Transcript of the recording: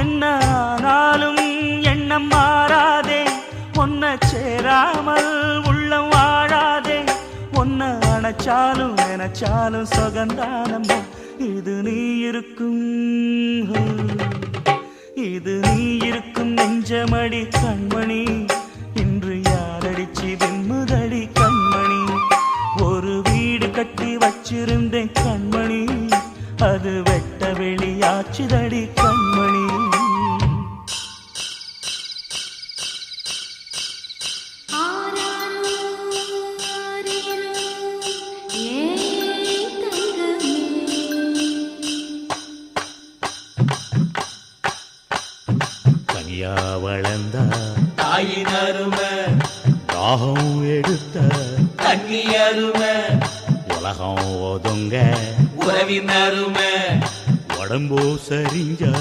என்ன ஆனாலும் எண்ணம் மாறாதே, ஒன்ன சேராமல் உள்ளம் வாழாதே, ஒன்ன அணைச்சாலும் நினைச்சாலும் சொகந்தானம்மா. இது நீ இருக்கும், இது நீ இருக்கும் நெஞ்சமடி கண்மணி, இன்று யாரடிச்சு வெண்முதடி கண்மணி. ஒரு வீடு கட்டி வச்சிருந்தேன் கண்மணி, அது வெட்ட வெளியாச்சுதடி கண்மணி. கனியா வளர்ந்த தாயின் அருமை, தாகம் எடுத்த தண்ணி அருமை, உலகம் ஒதுங்க உறவின் அருமை, உடம்போ சரிஞ்ச